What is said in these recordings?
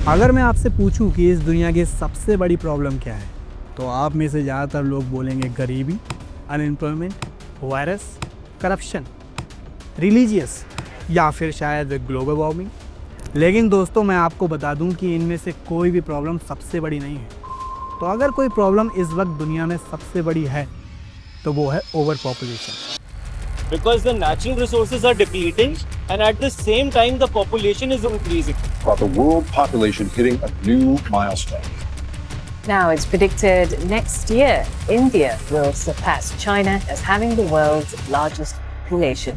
अगर मैं आपसे पूछूं कि इस दुनिया की सबसे बड़ी प्रॉब्लम क्या है, तो आप में से ज़्यादातर लोग बोलेंगे गरीबी, अनएम्प्लॉयमेंट, वायरस, करप्शन, रिलीजियस या फिर शायद ग्लोबल वार्मिंग। लेकिन दोस्तों, मैं आपको बता दूं कि इनमें से कोई भी प्रॉब्लम सबसे बड़ी नहीं है। तो अगर कोई प्रॉब्लम इस वक्त दुनिया में सबसे बड़ी है तो वो है over population. Because the natural resources are depleting and at the same time the population is increasing. About the world population hitting a new milestone. Now it's predicted next year India will surpass China as having the world's largest population.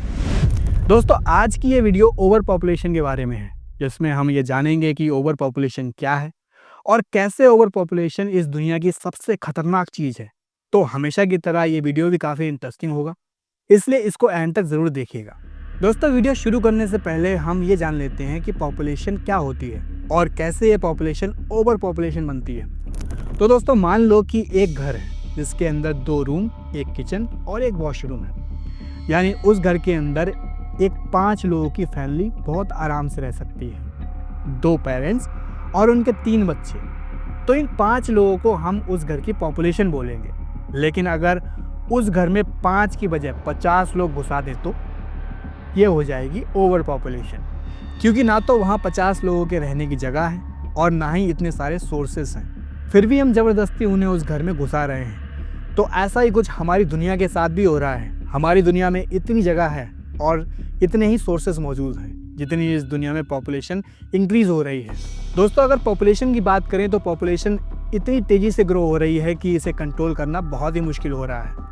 दोस्तों, आज की ये video over population के बारे में है, जिसमें हम ये जानेंगे कि ओवर पॉपुलेशन क्या है और कैसे ओवर पॉपुलेशन इस दुनिया की सबसे खतरनाक चीज़ है। तो हमेशा की तरह ये वीडियो भी काफ़ी इंटरेस्टिंग होगा, इसलिए इसको एंड तक ज़रूर देखिएगा। दोस्तों, वीडियो शुरू करने से पहले हम ये जान लेते हैं कि पॉपुलेशन क्या होती है और कैसे ये पॉपुलेशन ओवर पॉपुलेशन बनती है। तो दोस्तों, मान लो कि एक घर है जिसके अंदर 2 रूम, एक किचन और एक वॉशरूम है। यानी उस घर के अंदर एक 5 लोगों की फैमिली बहुत आराम से रह सकती है, 2 पेरेंट्स और उनके 3 बच्चे। तो इन 5 लोगों को हम उस घर की पॉपुलेशन बोलेंगे। लेकिन अगर उस घर में 5 की बजाय 50 लोग घुसा दे तो ये हो जाएगी ओवर पॉपुलेशन, क्योंकि ना तो वहाँ 50 लोगों के रहने की जगह है और ना ही इतने सारे सोर्सेस हैं। फिर भी हम ज़बरदस्ती उन्हें उस घर में घुसा रहे हैं। तो ऐसा ही कुछ हमारी दुनिया के साथ भी हो रहा है। हमारी दुनिया में इतनी जगह है और इतने ही सोर्सेस मौजूद हैं जितनी इस दुनिया में पॉपुलेशन इंक्रीज़ हो रही है। दोस्तों, अगर पॉपुलेशन की बात करें तो पॉपुलेशन इतनी तेज़ी से ग्रो हो रही है कि इसे कंट्रोल करना बहुत ही मुश्किल हो रहा है।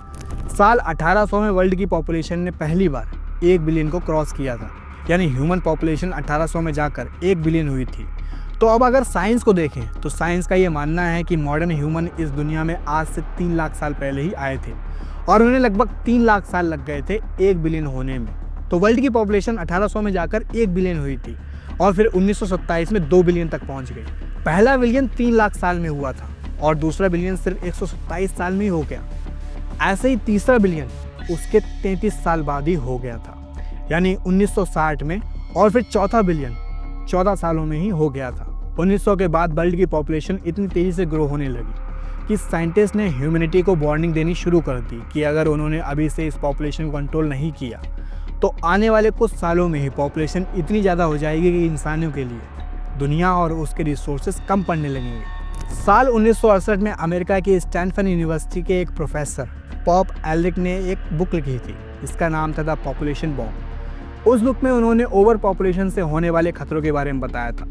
साल 1800 में वर्ल्ड की पॉपुलेशन ने पहली बार 1 बिलियन को क्रॉस किया था। यानी ह्यूमन पॉपुलेशन 1800 में जाकर 1 बिलियन हुई थी। तो अब अगर साइंस को देखें तो साइंस का ये मानना है कि मॉडर्न ह्यूमन इस दुनिया में आज से 3 लाख साल पहले ही आए थे और उन्हें लगभग 3 लाख साल लग गए थे 1 बिलियन होने में। तो वर्ल्ड की पॉपुलेशन 1800 में जाकर 1 बिलियन हुई थी और फिर 1927 में 2 बिलियन तक पहुँच गई। पहला बिलियन 3 लाख साल में हुआ था और दूसरा बिलियन सिर्फ 127 साल में ही हो गया। ऐसे ही तीसरा बिलियन उसके 33 साल बाद ही हो गया था, यानी 1960 में। और फिर चौथा बिलियन 14 सालों में ही हो गया था। 1900 के बाद वर्ल्ड की पॉपुलेशन इतनी तेज़ी से ग्रो होने लगी कि साइंटिस्ट ने ह्यूमैनिटी को वार्निंग देनी शुरू कर दी कि अगर उन्होंने अभी से इस पॉपुलेशन को कंट्रोल नहीं किया तो आने वाले कुछ सालों में ही पॉपुलेशन इतनी ज़्यादा हो जाएगी कि इंसानों के लिए दुनिया और उसके रिसोर्सेज कम पड़ने लगेंगे। साल 1968 में अमेरिका की स्टैनफोर्ड यूनिवर्सिटी के एक प्रोफेसर पॉप एलरिक ने एक बुक लिखी थी। इसका नाम था द पॉपुलेशन बॉम्ब। उस बुक में उन्होंने ओवर पॉपुलेशन से होने वाले खतरों के बारे में बताया था,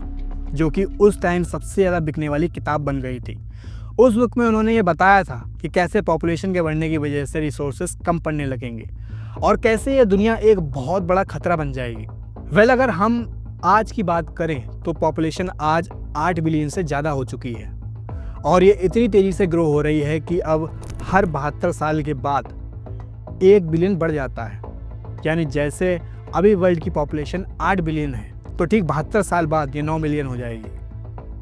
जो कि उस टाइम सबसे ज़्यादा बिकने वाली किताब बन गई थी। उस बुक में उन्होंने ये बताया था कि कैसे पॉपुलेशन के बढ़ने की वजह से रिसोर्सेज कम पड़ने लगेंगे और कैसे ये दुनिया एक बहुत बड़ा खतरा बन जाएगी। अगर हम आज की बात करें तो पॉपुलेशन आज 8 बिलियन से ज़्यादा हो चुकी है और ये इतनी तेज़ी से ग्रो हो रही है कि अब हर 72 साल के बाद 1 बिलियन बढ़ जाता है। यानी जैसे अभी वर्ल्ड की पॉपुलेशन 8 बिलियन है तो ठीक 72 साल बाद ये 9 बिलियन हो जाएगी।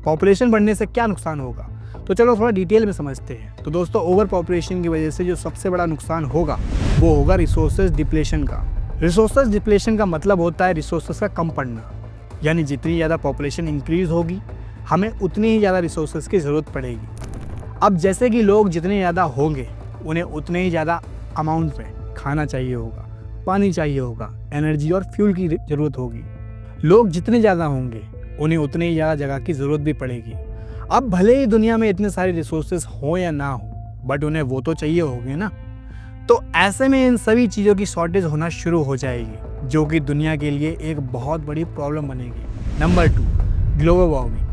पॉपुलेशन बढ़ने से क्या नुकसान होगा, तो चलो थोड़ा डिटेल में समझते हैं। तो दोस्तों, ओवर पॉपुलेशन की वजह से जो सबसे बड़ा नुकसान होगा वो होगा रिसोर्सेज डिप्लेशन का। रिसोर्सेज डिप्लेशन का मतलब होता है रिसोर्सेज का कम पड़ना। यानी जितनी ज़्यादा पॉपुलेशन इंक्रीज़ होगी हमें उतनी ही ज़्यादा रिसोर्सेज की ज़रूरत पड़ेगी। अब जैसे कि लोग जितने ज़्यादा होंगे उन्हें उतने ही ज़्यादा अमाउंट में खाना चाहिए होगा, पानी चाहिए होगा, एनर्जी और फ्यूल की ज़रूरत होगी। लोग जितने ज़्यादा होंगे उन्हें उतनी ही ज़्यादा जगह की ज़रूरत भी पड़ेगी। अब भले ही दुनिया में इतने सारे रिसोर्सेज हों या ना हो, बट उन्हें वो तो चाहिए होंगे ना। तो ऐसे में इन सभी चीज़ों की शॉर्टेज होना शुरू हो जाएगी, जो कि दुनिया के लिए एक बहुत बड़ी प्रॉब्लम बनेगी। Number 2, global warming.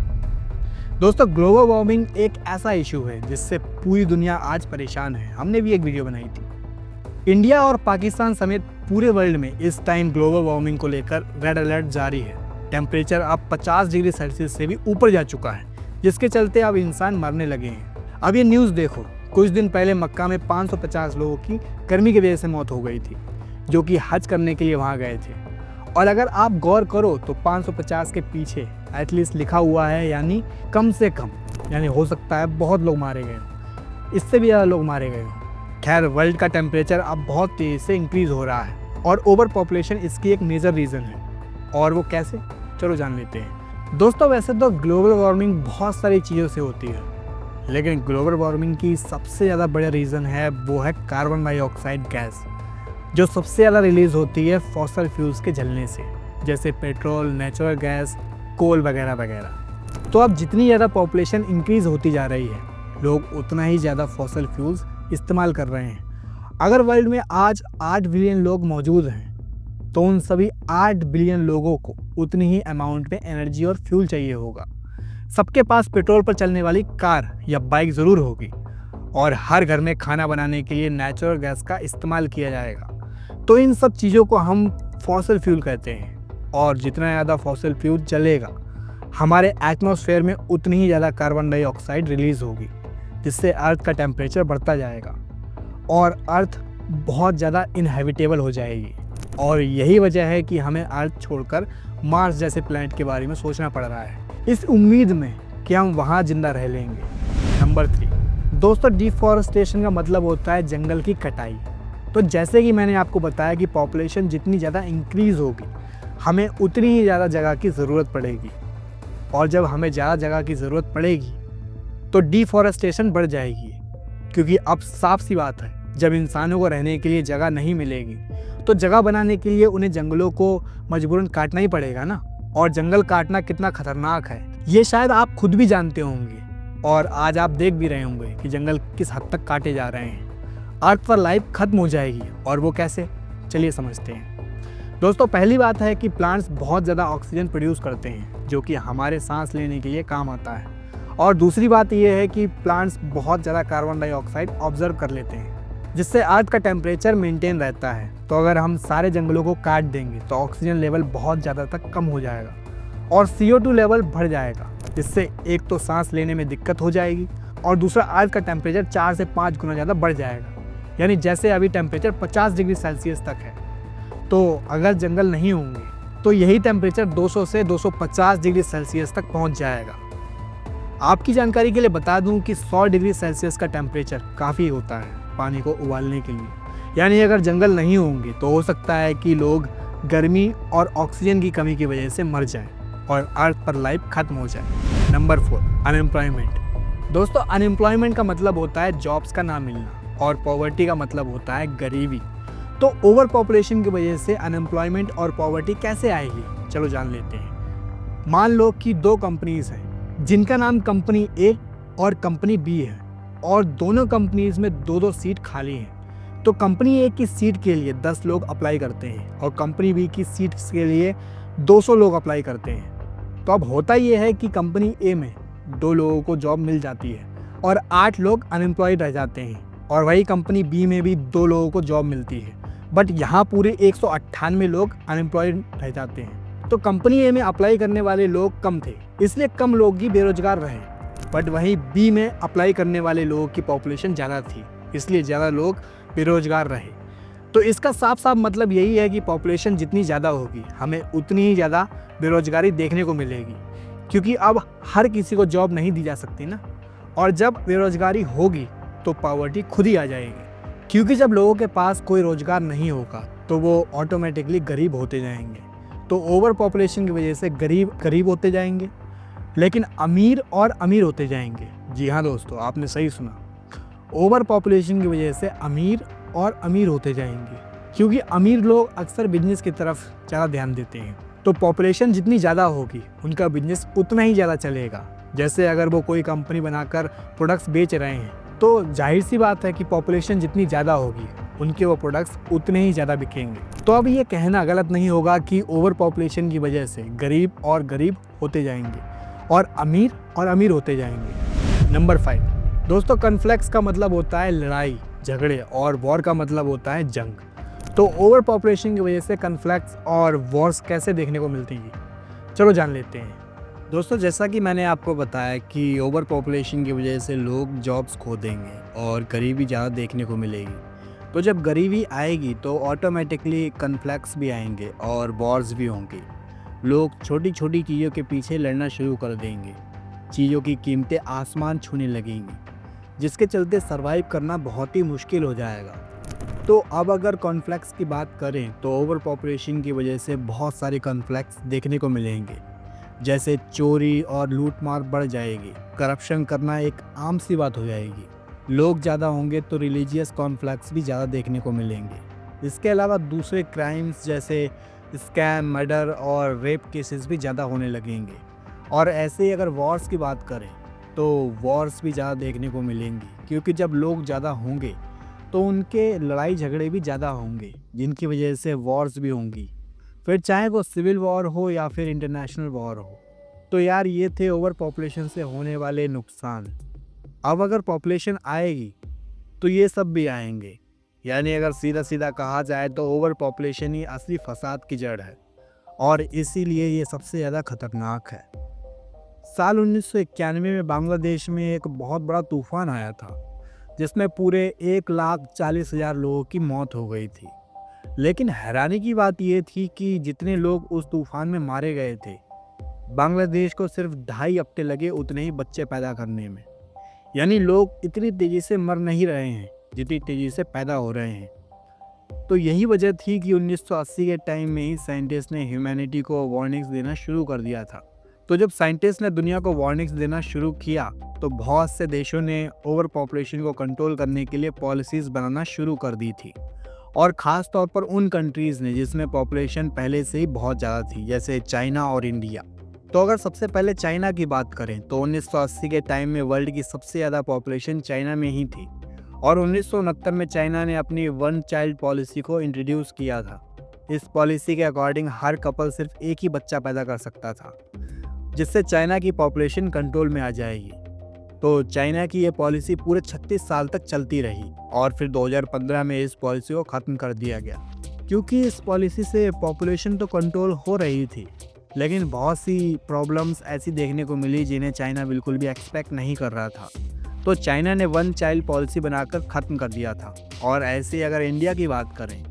दोस्तों, ग्लोबल वार्मिंग एक ऐसा इशू है जिससे पूरी दुनिया आज परेशान है। हमने भी एक वीडियो बनाई थी। इंडिया और पाकिस्तान समेत पूरे वर्ल्ड में इस टाइम ग्लोबल वार्मिंग को लेकर रेड अलर्ट जारी है। टेम्परेचर अब 50 डिग्री सेल्सियस से भी ऊपर जा चुका है, जिसके चलते अब इंसान मरने लगे हैं। अब ये न्यूज़ देखो, कुछ दिन पहले मक्का में 550 लोगों की गर्मी की वजह से मौत हो गई थी, जो कि हज करने के लिए वहाँ गए थे। और अगर आप गौर करो तो 550 के पीछे एटलीस्ट लिखा हुआ है, यानी कम से कम, यानी हो सकता है बहुत लोग मारे गए, इससे भी ज़्यादा लोग मारे गए। खैर, वर्ल्ड का टेम्परेचर अब बहुत तेज़ी से इंक्रीज़ हो रहा है और ओवर पॉपुलेशन इसकी एक मेजर रीज़न है। और वो कैसे, चलो जान लेते हैं। दोस्तों वैसे तो ग्लोबल वार्मिंग बहुत सारी चीज़ों से होती है, लेकिन ग्लोबल वार्मिंग की सबसे ज़्यादा बड़ा रीज़न है वो है कार्बन डाइऑक्साइड गैस, जो सबसे ज़्यादा रिलीज़ होती है फॉसल फ्यूल्स के जलने से, जैसे पेट्रोल, नेचुरल गैस, कोल वगैरह वगैरह। तो अब जितनी ज़्यादा पॉपुलेशन इंक्रीज़ होती जा रही है, लोग उतना ही ज़्यादा फॉसल फ्यूल्स इस्तेमाल कर रहे हैं। अगर वर्ल्ड में आज 8 बिलियन लोग मौजूद हैं, तो उन सभी 8 बिलियन लोगों को उतनी ही अमाउंट में एनर्जी और फ्यूल चाहिए होगा। सबके पास पेट्रोल पर चलने वाली कार या बाइक ज़रूर होगी, और हर घर में खाना बनाने के लिए नेचुरल गैस का इस्तेमाल किया जाएगा। तो इन सब चीज़ों को हम फॉसल फ्यूल कहते हैं, और जितना ज़्यादा फॉसल फ्यूल चलेगा, हमारे एटमॉस्फेयर में उतनी ही ज़्यादा कार्बन डाइऑक्साइड रिलीज़ होगी, जिससे अर्थ का टेम्परेचर बढ़ता जाएगा और अर्थ बहुत ज़्यादा इनहेबिटेबल हो जाएगी। और यही वजह है कि हमें अर्थ छोड़कर मार्स जैसे प्लैनेट के बारे में सोचना पड़ रहा है, इस उम्मीद में कि हम वहाँ जिंदा रह लेंगे। नंबर 3 दोस्तों, डिफॉरेस्टेशन का मतलब होता है जंगल की कटाई। तो जैसे कि मैंने आपको बताया कि पॉपुलेशन जितनी ज़्यादा इंक्रीज़ होगी, हमें उतनी ही ज़्यादा जगह की ज़रूरत पड़ेगी, और जब हमें ज़्यादा जगह की ज़रूरत पड़ेगी तो डिफॉरेस्टेशन बढ़ जाएगी, क्योंकि अब साफ सी बात है, जब इंसानों को रहने के लिए जगह नहीं मिलेगी तो जगह बनाने के लिए उन्हें जंगलों को मजबूरन काटना ही पड़ेगा ना। और जंगल काटना कितना खतरनाक है ये शायद आप खुद भी जानते होंगे, और आज आप देख भी रहे होंगे कि जंगल किस हद तक काटे जा रहे हैं। अर्थ पर लाइफ खत्म हो जाएगी, और वो कैसे, चलिए समझते हैं। दोस्तों पहली बात है कि प्लांट्स बहुत ज़्यादा ऑक्सीजन प्रोड्यूस करते हैं, जो कि हमारे सांस लेने के लिए काम आता है। और दूसरी बात यह है कि प्लांट्स बहुत ज़्यादा कार्बन डाइऑक्साइड ऑब्जर्व कर लेते हैं, जिससे अर्थ का टेम्परेचर मेंटेन रहता है। तो अगर हम सारे जंगलों को काट देंगे तो ऑक्सीजन लेवल बहुत ज़्यादा तक कम हो जाएगा और CO2 लेवल बढ़ जाएगा, जिससे एक तो सांस लेने में दिक्कत हो जाएगी, और दूसरा अर्थ का टेम्परेचर 4 से 5 गुना ज़्यादा बढ़ जाएगा। यानी जैसे अभी टेम्परेचर 50 डिग्री सेल्सियस तक है, तो अगर जंगल नहीं होंगे तो यही टेम्परेचर 200 से 250 डिग्री सेल्सियस तक पहुँच जाएगा। आपकी जानकारी के लिए बता दूं कि 100 डिग्री सेल्सियस का टेम्परेचर काफ़ी होता है पानी को उबालने के लिए। यानी अगर जंगल नहीं होंगे तो हो सकता है कि लोग गर्मी और ऑक्सीजन की कमी की वजह से मर जाएं और अर्थ पर लाइफ खत्म हो जाए। Number 4 unemployment. दोस्तों अनएम्प्लॉयमेंट का मतलब होता है जॉब्स का ना मिलना, और पॉवर्टी का मतलब होता है गरीबी। तो ओवर पॉपुलेशन की वजह से अनएम्प्लॉयमेंट और पॉवर्टी कैसे आएगी, चलो जान लेते हैं। मान लो कि 2 कंपनीज हैं जिनका नाम कंपनी ए और कंपनी बी है, और दोनों कंपनीज में 2-2 सीट खाली हैं। तो कंपनी ए की सीट के लिए 10 लोग अप्लाई करते हैं, और कंपनी बी की सीट के लिए 200 लोग अप्लाई करते हैं। तो अब होता ये है कि कंपनी ए में 2 लोगों को जॉब मिल जाती है और 8 लोग अनएम्प्लॉयड रह जाते हैं, और वही कंपनी बी में भी 2 लोगों को जॉब मिलती है, बट यहाँ पूरे 198 लोग अनएम्प्लॉयड रह जाते हैं। तो कंपनी ए में अप्लाई करने वाले लोग कम थे, इसलिए कम लोग ही बेरोजगार रहे, बट वहीं बी में अप्लाई करने वाले लोगों की पॉपुलेशन ज़्यादा थी, इसलिए ज़्यादा लोग बेरोजगार रहे। तो इसका साफ साफ मतलब यही है कि पॉपुलेशन जितनी ज़्यादा होगी, हमें उतनी ही ज़्यादा बेरोजगारी देखने को मिलेगी, क्योंकि अब हर किसी को जॉब नहीं दी जा सकती ना। और जब बेरोजगारी होगी तो पॉवर्टी खुद ही आ जाएगी, क्योंकि जब लोगों के पास कोई रोजगार नहीं होगा तो वो ऑटोमेटिकली गरीब होते जाएंगे। तो ओवर पॉपुलेशन की वजह से गरीब होते जाएंगे, लेकिन अमीर और अमीर होते जाएंगे। जी हाँ दोस्तों, आपने सही सुना, ओवर पॉपुलेशन की वजह से अमीर और अमीर होते जाएंगे, क्योंकि अमीर लोग अक्सर बिजनेस की तरफ ज़्यादा ध्यान देते हैं। तो पॉपुलेशन जितनी ज़्यादा होगी उनका बिजनेस उतना ही ज़्यादा चलेगा। जैसे अगर वो कोई कंपनी बनाकर प्रोडक्ट्स बेच रहे हैं, तो जाहिर सी बात है कि पॉपुलेशन जितनी ज़्यादा होगी उनके वो प्रोडक्ट्स उतने ही ज़्यादा बिकेंगे। तो अब ये कहना गलत नहीं होगा कि ओवर पॉपुलेशन की वजह से गरीब और गरीब होते जाएंगे और अमीर होते जाएंगे। नंबर 5 दोस्तों, कॉन्फ्लिक्ट्स का मतलब होता है लड़ाई झगड़े, और वॉर का मतलब होता है जंग। तो ओवर पॉपुलेशन की वजह से कॉन्फ्लिक्ट्स और वॉर्स कैसे देखने को मिलती हैं, चलो जान लेते हैं। दोस्तों जैसा कि मैंने आपको बताया कि ओवर पॉपुलेशन की वजह से लोग जॉब्स खो देंगे और गरीबी ज़्यादा देखने को मिलेगी। तो जब गरीबी आएगी तो ऑटोमेटिकली कॉन्फ्लिक्ट्स भी आएंगे और वॉर्स भी होंगे। लोग छोटी छोटी चीज़ों के पीछे लड़ना शुरू कर देंगे, चीज़ों की कीमतें आसमान छूने लगेंगी, जिसके चलते सरवाइव करना बहुत ही मुश्किल हो जाएगा। तो अब अगर कॉन्फ्लिक्ट्स की बात करें तो ओवर पॉपुलेशन की वजह से बहुत सारे कॉन्फ्लिक्ट्स देखने को मिलेंगे, जैसे चोरी और लूटमार बढ़ जाएगी, करप्शन करना एक आम सी बात हो जाएगी। लोग ज़्यादा होंगे तो रिलीजियस कॉन्फ्लिक्ट्स भी ज़्यादा देखने को मिलेंगे। इसके अलावा दूसरे क्राइम्स जैसे स्कैम, मर्डर और रेप केसेस भी ज़्यादा होने लगेंगे। और ऐसे ही अगर वॉर्स की बात करें तो वॉर्स भी ज़्यादा देखने को मिलेंगी, क्योंकि जब लोग ज़्यादा होंगे तो उनके लड़ाई झगड़े भी ज़्यादा होंगे, जिनकी वजह से वॉर्स भी होंगी, फिर चाहे वो सिविल वॉर हो या फिर इंटरनेशनल वॉर हो। तो यार ये थे ओवर पॉपुलेशन से होने वाले नुकसान। अब अगर पॉपुलेशन आएगी तो ये सब भी आएंगे। यानी अगर सीधा सीधा कहा जाए तो ओवर पॉपुलेशन ही असली फसाद की जड़ है और इसीलिए ये सबसे ज़्यादा खतरनाक है। साल 1991 में बांग्लादेश में एक बहुत बड़ा तूफान आया था, जिसमें पूरे 1,40,000 लोगों की मौत हो गई थी। लेकिन हैरानी की बात यह थी कि जितने लोग उस तूफान में मारे गए थे, बांग्लादेश को सिर्फ 2.5 हफ्ते लगे उतने ही बच्चे पैदा करने में। यानी लोग इतनी तेज़ी से मर नहीं रहे हैं जितनी तेज़ी से पैदा हो रहे हैं। तो यही वजह थी कि 1980 के टाइम में ही साइंटिस्ट ने ह्यूमैनिटी को वार्निंग्स देना शुरू कर दिया था। तो जब साइंटिस्ट ने दुनिया को वार्निंग्स देना शुरू किया तो बहुत से देशों ने ओवर पॉपुलेशन को कंट्रोल करने के लिए पॉलिसीज़ बनाना शुरू कर दी थी, और ख़ास तौर पर उन कंट्रीज़ ने जिसमें पॉपुलेशन पहले से ही बहुत ज़्यादा थी, जैसे चाइना और इंडिया। तो अगर सबसे पहले चाइना की बात करें तो 1980 के टाइम में वर्ल्ड की सबसे ज़्यादा पॉपुलेशन चाइना में ही थी, और 1969 में चाइना ने अपनी 1 चाइल्ड पॉलिसी को इंट्रोड्यूस किया था। इस पॉलिसी के अकॉर्डिंग हर कपल सिर्फ एक ही बच्चा पैदा कर सकता था, जिससे चाइना की पॉपुलेशन कंट्रोल में आ जाएगी। तो चाइना की ये पॉलिसी पूरे 36 साल तक चलती रही, और फिर 2015 में इस पॉलिसी को ख़त्म कर दिया गया। क्योंकि इस पॉलिसी से पॉपुलेशन तो कंट्रोल हो रही थी, लेकिन बहुत सी प्रॉब्लम्स ऐसी देखने को मिली जिन्हें चाइना बिल्कुल भी एक्सपेक्ट नहीं कर रहा था। तो चाइना ने 1 चाइल्ड पॉलिसी बनाकर ख़त्म कर दिया था। और ऐसे अगर इंडिया की बात करें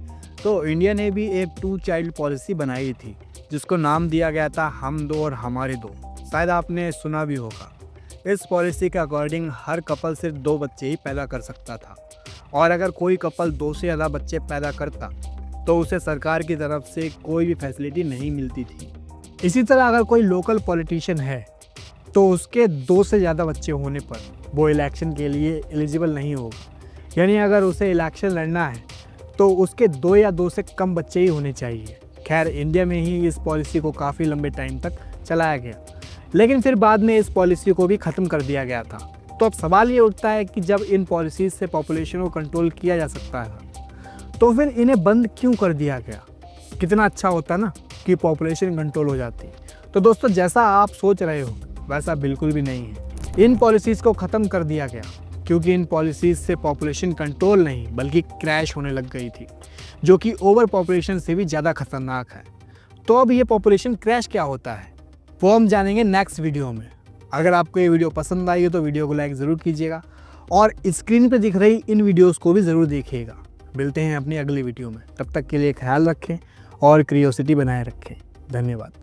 तो इंडिया ने भी एक 2 चाइल्ड पॉलिसी बनाई थी, जिसको नाम दिया गया था हम दो और हमारे दो। शायद आपने सुना भी होगा। इस पॉलिसी के अकॉर्डिंग हर कपल सिर्फ 2 बच्चे ही पैदा कर सकता था, और अगर कोई कपल 2 से ज़्यादा बच्चे पैदा करता तो उसे सरकार की तरफ से कोई भी फैसिलिटी नहीं मिलती थी। इसी तरह अगर कोई लोकल पॉलिटिशियन है तो उसके 2 से ज़्यादा बच्चे होने पर वो इलेक्शन के लिए एलिजिबल नहीं होगा। यानी अगर उसे इलेक्शन लड़ना है तो उसके 2 या 2 से कम बच्चे ही होने चाहिए। खैर, इंडिया में ही इस पॉलिसी को काफ़ी लंबे टाइम तक चलाया गया, लेकिन फिर बाद में इस पॉलिसी को भी ख़त्म कर दिया गया था। तो अब सवाल ये उठता है कि जब इन पॉलिसीज़ से पॉपुलेशन को कंट्रोल किया जा सकता है तो फिर इन्हें बंद क्यों कर दिया गया? कितना अच्छा होता ना कि पॉपुलेशन कंट्रोल हो जाती। तो दोस्तों, जैसा आप सोच रहे हो वैसा बिल्कुल भी नहीं है। इन पॉलिसीज़ को ख़त्म कर दिया गया क्योंकि इन पॉलिसीज़ से पॉपुलेशन कंट्रोल नहीं बल्कि क्रैश होने लग गई थी, जो कि ओवर पॉपुलेशन से भी ज़्यादा खतरनाक है। तो अब ये पॉपुलेशन क्रैश क्या होता है वो हम जानेंगे नेक्स्ट वीडियो में। अगर आपको ये वीडियो पसंद आई हो तो वीडियो को लाइक ज़रूर कीजिएगा, और स्क्रीन पर दिख रही इन वीडियोज़ को भी ज़रूर देखिएगा। मिलते हैं अपनी अगली वीडियो में, तब तक के लिए ख्याल रखें और क्यूरियोसिटी बनाए रखें। धन्यवाद।